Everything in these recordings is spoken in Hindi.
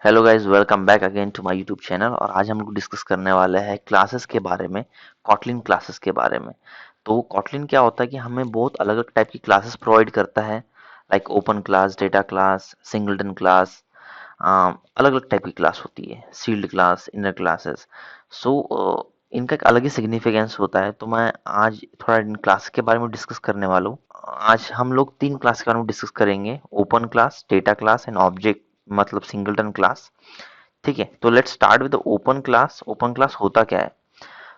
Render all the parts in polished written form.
Hello guys, welcome back again to my YouTube channel. और आज हम लोग डिस्कस करने वाले हैं क्लासेस के बारे में, कॉटलिन क्लासेस के बारे में। तो कॉटलिन क्या होता है कि हमें बहुत अलग अलग टाइप की क्लासेस प्रोवाइड करता है, like open class, data class, singleton class. अलग अलग टाइप की क्लास होती है, सील्ड क्लास, इनर क्लासेस। सो इनका एक अलग ही सिग्निफिकेंस होता है। तो मैं आज थोड़ा इन क्लास के बारे में डिस्कस करने वाला हूँ। आज हम लोग तीन क्लास के बारे में डिस्कस करेंगे: open class, data class and object मतलब सिंगलटन क्लास। ठीक है, तो let's start with open class. Open class होता क्या है?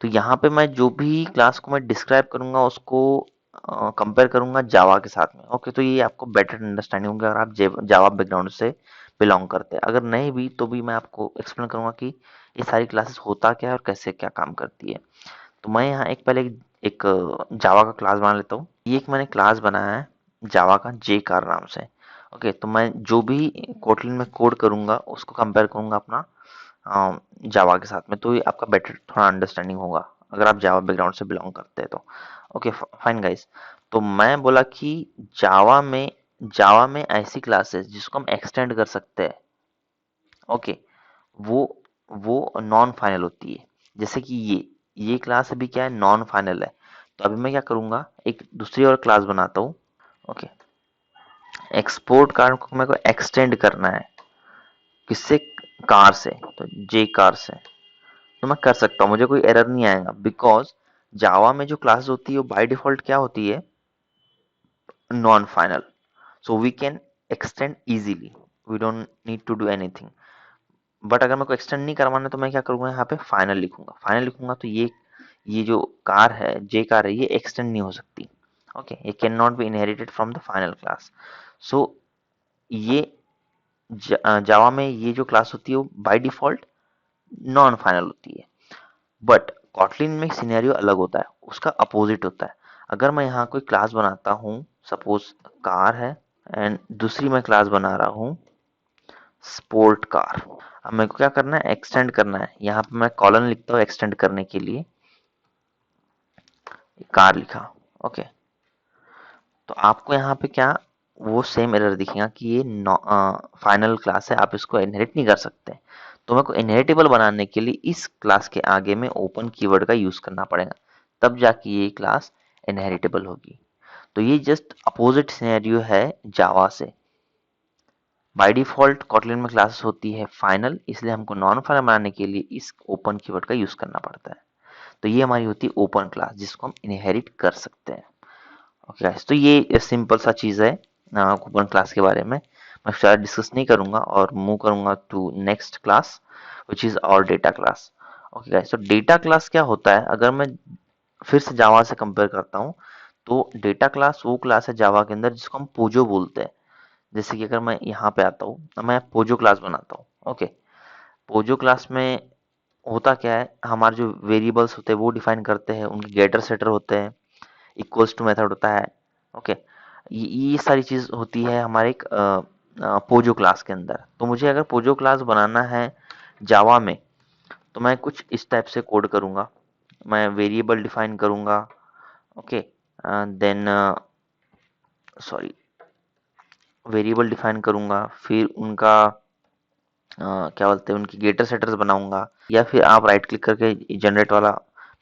तो यहाँ पे मैं जो भी क्लास को मैं डिस्क्राइब करूंगा उसको कंपेयर करूंगा जावा के साथ में। ओके, तो ये आपको बेटर अंडरस्टैंडिंग होगी अगर आप जावा बैकग्राउंड से बिलोंग करते हैं। अगर नहीं भी तो भी मैं आपको एक्सप्लेन करूंगा कि ये सारी क्लासेस होता क्या है और कैसे क्या काम करती है। तो मैं यहाँ एक जावा का क्लास बना लेता हूँ। ये एक मैंने क्लास बनाया है जावा का जे कार नाम से। ओके, तो मैं जो भी कोटलिन में कोड करूंगा उसको कंपेयर करूंगा अपना जावा के साथ में, तो ये आपका बेटर थोड़ा अंडरस्टैंडिंग होगा अगर आप जावा बैकग्राउंड से बिलोंग करते हैं तो। Okay fine guys. तो मैं बोला कि जावा में ऐसी क्लासेस जिसको हम एक्सटेंड कर सकते हैं। ओके, वो वो नॉन फाइनल होती है। जैसे कि ये क्लास अभी क्या है, नॉन फाइनल है। तो अभी मैं क्या करूंगा, एक दूसरी और क्लास बनाता हूँ। ओके, एक्सपोर्ट कार्ड को मेरे को एक्सटेंड करना है, किससे? कार से। तो जे कार से तो मैं कर सकता हूँ, मुझे कोई एरर नहीं आएगा, बिकॉज जावा में जो क्लास होती है वो बाय डिफॉल्ट क्या होती है, non final. So we can extend easily, we don't need to do anything. But अगर मेरे को एक्सटेंड नहीं करवाना है तो मैं क्या करूंगा, यहाँ पे फाइनल लिखूंगा। फाइनल लिखूंगा तो ये जो कार है, जे कार है, ये एक्सटेंड नहीं हो सकती। ओके, ये can not be inherited from the final class. So ये जावा में ये जो क्लास होती है वो बाय डिफॉल्ट नॉन फाइनल होती है। बट कॉटलिन में सिनेरियो अलग होता है, उसका अपोजिट होता है। अगर मैं यहाँ कोई क्लास बनाता हूँ, सपोज कार है, एंड दूसरी मैं क्लास बना रहा हूँ स्पोर्ट कार। अब मेरे को क्या करना है, एक्सटेंड करना है। यहाँ पे मैं कॉलन लिखता हूँ एक्सटेंड करने के लिए, कार लिखा। ओके, तो आपको यहाँ पे क्या, वो सेम एरर दिखेगा कि ये फाइनल क्लास है, आप इसको इनहेरिट नहीं कर सकते। तो मेरे को इनहेरिटेबल बनाने के लिए इस क्लास के आगे में ओपन कीवर्ड का यूज करना पड़ेगा, तब जाके ये क्लास इनहेरिटेबल होगी। तो ये जस्ट अपोजिट सिनेरियो है जावा से। बाय डिफॉल्ट कॉटलिन में क्लासेस होती है फाइनल, इसलिए हमको नॉन फाइनल बनाने के लिए इस ओपन कीवर्ड का यूज करना पड़ता है। तो ये हमारी होती है ओपन क्लास जिसको हम इनहेरिट कर सकते हैं। ओके गाइस, तो ये सिंपल सा चीज है ओपन क्लास के बारे में। मैं शायद डिस्कस नहीं करूंगा और मूव करूंगा to next class which is और डेटा क्लास। ओके गाइस, तो डेटा क्लास क्या होता है, अगर मैं फिर से जावा से कंपेयर करता हूँ, तो डेटा क्लास वो क्लास है जावा के अंदर जिसको हम पोजो बोलते हैं। जैसे कि अगर मैं यहाँ पे आता हूँ तो मैं पोजो क्लास बनाता हूँ। ओके, पोजो क्लास में होता क्या है, हमारे जो वेरिएबल्स होते हैं वो डिफाइन करते हैं, उनके गेटर सेटर होते हैं, इक्वल्स टू मेथड होता है। ओके, ये सारी चीज होती है हमारे एक पोजो क्लास के अंदर। तो मुझे अगर पोजो क्लास बनाना है जावा में, तो मैं कुछ इस टाइप से कोड करूंगा। मैं वेरिएबल डिफाइन करूंगा। Okay, then sorry, variable define करूंगा, फिर उनका क्या बोलते हैं, उनकी गेटर सेटर्स बनाऊंगा। या फिर आप राइट क्लिक करके जनरेट वाला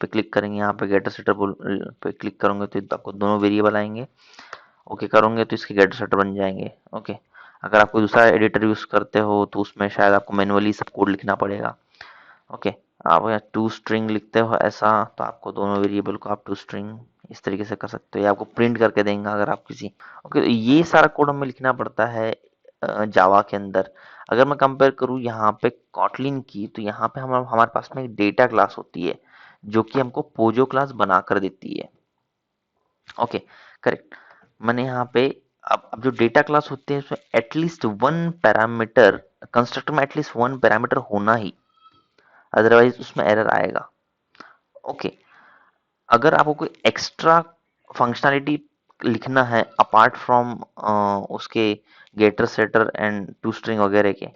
पे क्लिक करेंगे, यहाँ पे गेटर सेटर पे क्लिक करोगे तो आपको दोनों वेरिएबल आएंगे। ओके करोगे तो इसके गेटर सेटर बन जाएंगे। ओके, अगर आप कोई दूसरा एडिटर यूज करते हो तो उसमें शायद आपको मैनुअली सब कोड लिखना पड़ेगा। ओके, आप यहाँ टू स्ट्रिंग लिखते हो ऐसा, तो आपको दोनों वेरिएबल को आप टू स्ट्रिंग इस तरीके से कर सकते हो, या आपको प्रिंट करके देंगे अगर आप किसी। ओके, तो ये सारा कोड हमें लिखना पड़ता है जावा के अंदर। अगर मैं कंपेयर करूँ यहाँ पे कॉटलिन की, तो यहाँ पे हमारे पास में एक डेटा क्लास होती है जो कि हमको पोजो क्लास बना कर देती है। Okay, correct. मैंने यहाँ पे अब जो डेटा क्लास होते हैं उसमें एटलीस्ट वन पैरामीटर, कंस्ट्रक्टर में एटलीस्ट वन पैरामीटर होना ही, अदरवाइज उसमें एरर आएगा। ओके, अगर आपको कोई एक्स्ट्रा फंक्शनैलिटी लिखना है अपार्ट फ्रॉम उसके getter setter and to string वगैरह के,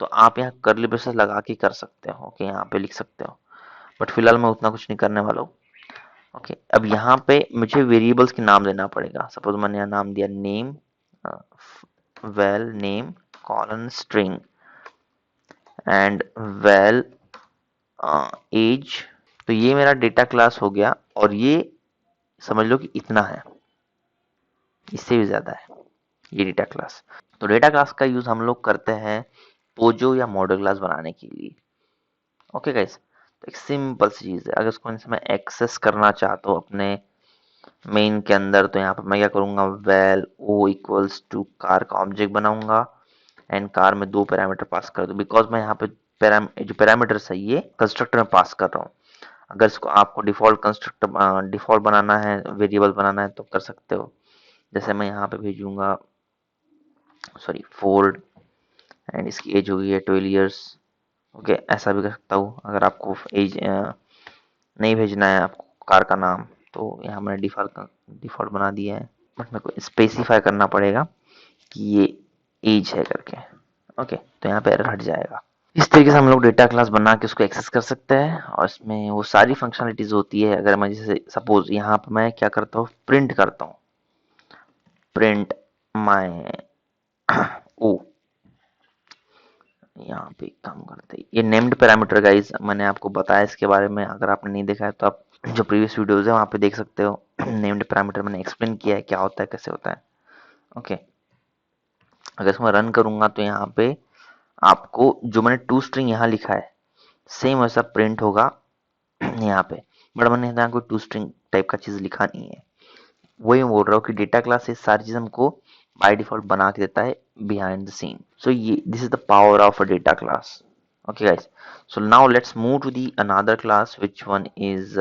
तो आप यहाँ कर्ली ब्रेसेस लगा के कर सकते हो। ओके, यहाँ पे लिख सकते हो, बट फिलहाल मैं उतना कुछ नहीं करने वाला हूँ। ओके, अब यहाँ पे मुझे वेरिएबल्स के नाम देना पड़ेगा। सपोज मैंने यहाँ नाम दिया name, val name colon string. And val age. तो ये मेरा डेटा क्लास हो गया, और ये समझ लो कि इतना है, इससे भी ज्यादा है ये डेटा क्लास। तो डेटा क्लास का यूज हम लोग करते हैं पोजो या मॉडल क्लास बनाने के लिए। ओके गाइस, तो एक सिंपल सी चीज है, अगर इसको मैं एक्सेस करना चाहता हूँ अपने मेन के अंदर, तो यहाँ पर मैं क्या करूंगा, val o equals to car का ऑब्जेक्ट बनाऊंगा, एंड कार में दो पैरामीटर पास कर दूं, बिकॉज मैं यहाँ पे जो पैरामीटर्स है ये कंस्ट्रक्टर में पास कर रहा हूँ। अगर इसको आपको डिफॉल्ट कंस्ट्रक्टर डिफॉल्ट बनाना है, वेरिएबल बनाना है, तो कर सकते हो। जैसे मैं यहाँ पे भेजूंगा, सॉरी, फोर्ड, एंड इसकी एज होगी है 12 ईयर्स। ओके, ऐसा भी कर सकता हूँ। अगर आपको एज नहीं भेजना है आपको कार का नाम, तो यहाँ मैंने डिफॉल्ट बना दिया है, बट मेरे को स्पेसिफाई करना पड़ेगा कि ये एज है करके। ओके, तो यहाँ पे एरर हट जाएगा। इस तरीके से हम लोग डेटा क्लास बना के उसको एक्सेस कर सकते हैं, और इसमें वो सारी फंक्शनलिटीज होती है। अगर मैं जैसे सपोज यहाँ पे मैं क्या करता हूँ, प्रिंट करता हूँ, प्रिंट माई ओ, यहाँ पे काम करते हैं ये नेम्ड पैरामीटर। गाइस मैंने आपको बताया इसके बारे में, अगर आपने नहीं देखा है तो आप जो प्रीवियस वीडियोस है वहाँ पे देख सकते हो। नेम्ड पैरामीटर मैंने एक्सप्लेन किया है क्या होता है, कैसे होता है। ओके, अगर इसमें रन करूंगा तो यहाँ पे आपको जो मैंने टू स्ट्रिंग यहाँ लिखा है सेम वैसा प्रिंट होगा यहाँ पे, बट मैंने यहाँ कोई टू स्ट्रिंग टाइप का चीज लिखा नहीं है। वही मैं बोल रहा हूँ कि डेटा क्लास से सारी चीज हमको बाय डिफॉल्ट बना के देता है बिहाइंड द सीन। सो ये this is the power of a data class. Okay guys, so now let's move to the another class, which one is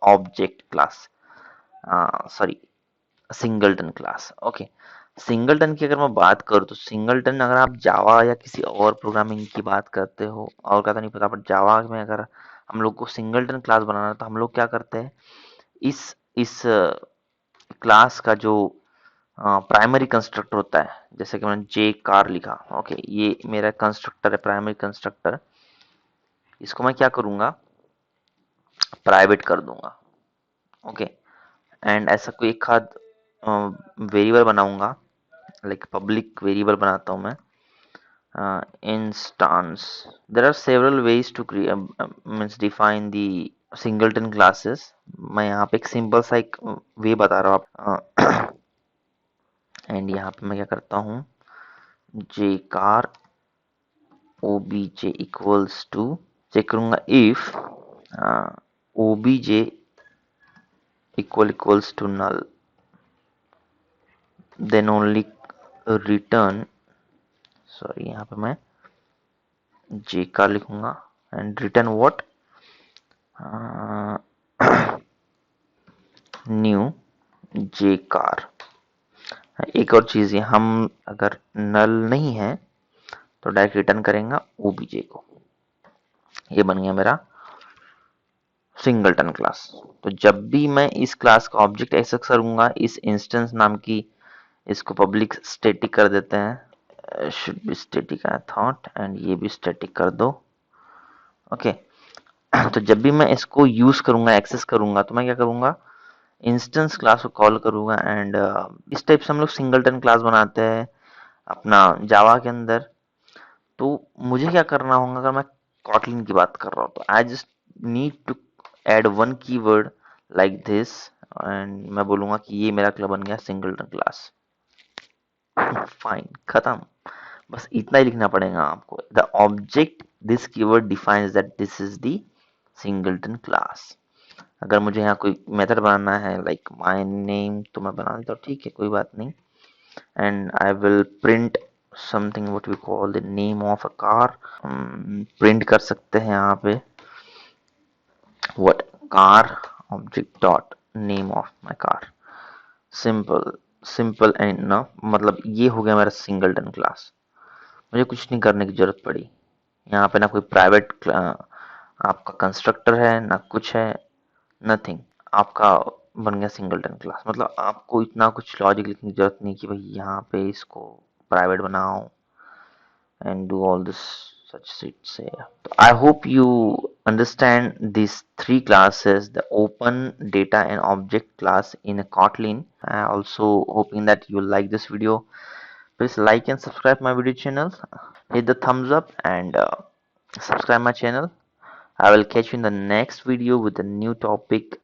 object class, sorry, singleton class. Okay, singleton की अगर मैं बात करूँ तो सिंगलटन, अगर आप जावा या किसी और प्रोग्रामिंग की बात करते हो, और का तो नहीं पता, बट जावा में अगर हम लोग को सिंगलटन क्लास बनाना है तो हम लोग क्या करते हैं, इस क्लास का जो प्राइमरी कंस्ट्रक्टर होता है, जैसे कि मैंने जे कार लिखा। ओके, ये मेरा कंस्ट्रक्टर है, प्राइमरी कंस्ट्रक्टर। इसको मैं क्या करूंगा, प्राइवेट कर दूंगा। ओके, एंड ऐसा कोई एक आध वेरिएबल बनाऊंगा, लाइक पब्लिक वेरिएबल बनाता हूं मैं, instance. There are several ways to means define the singleton classes. मैं यहाँ पे एक सिंपल सा एक वे बता रहा हूँ आप। एंड यहाँ पे मैं क्या करता हूँ, J car OBJ equals to, check करूंगा if OBJ equals to null, then only return, sorry यहाँ पे मैं जे कार लिखूंगा, and return what, new J car. एक और चीज है, हम अगर नल नहीं है तो डायरेक्ट रिटर्न करेंगे ओबीजे को। ये बन गया मेरा सिंगलटन क्लास। तो जब भी मैं इस क्लास का ऑब्जेक्ट एक्सेस करूंगा, इस इंस्टेंस नाम की, इसको पब्लिक स्टैटिक कर देते हैं, should be static I thought, and ये भी स्टैटिक कर दो। ओके, तो जब भी मैं इसको यूज करूंगा, एक्सेस करूंगा, तो मैं क्या करूंगा, इंस्टेंस क्लास को कॉल करूंगा, एंड इस टाइप से हम लोग सिंगलटन क्लास बनाते हैं अपना जावा के अंदर। तो मुझे क्या करना होगा, अगर मैं कॉटलिन की बात कर रहा हूँ, तो I just need to add one keyword like this, and मैं बोलूंगा कि ये मेरा क्लब बन गया सिंगलटन क्लास। फाइन, खत्म। बस इतना ही लिखना पड़ेगा आपको, the object this keyword defines that this is the singleton class. अगर मुझे यहाँ कोई मेथड बनाना है लाइक माय नेम, तो मैं बना देता हूँ, ठीक है, कोई बात नहीं। And I will print something what we call the name of a car. Print कर सकते हैं यहाँ पे what, car object dot name of my car. Simple, simple and ना, मतलब ये हो गया मेरा सिंगलटन क्लास। मुझे कुछ नहीं करने की जरूरत पड़ी यहाँ पे, ना कोई प्राइवेट आपका कंस्ट्रक्टर है, ना कुछ है, नथिंग। आपका बन गया सिंगलटन क्लास। मतलब आपको इतना कुछ लॉजिक लिखने की जरूरत नहीं कि भाई यहाँ पे इसको प्राइवेट बनाओ and do all this such shit say. So I hope you understand these three classes, the open, data and object class in a Kotlin. I also hoping that you like this video. Please like and subscribe my video channel, hit the thumbs up, and subscribe my channel. I will catch you in the next video with a new topic.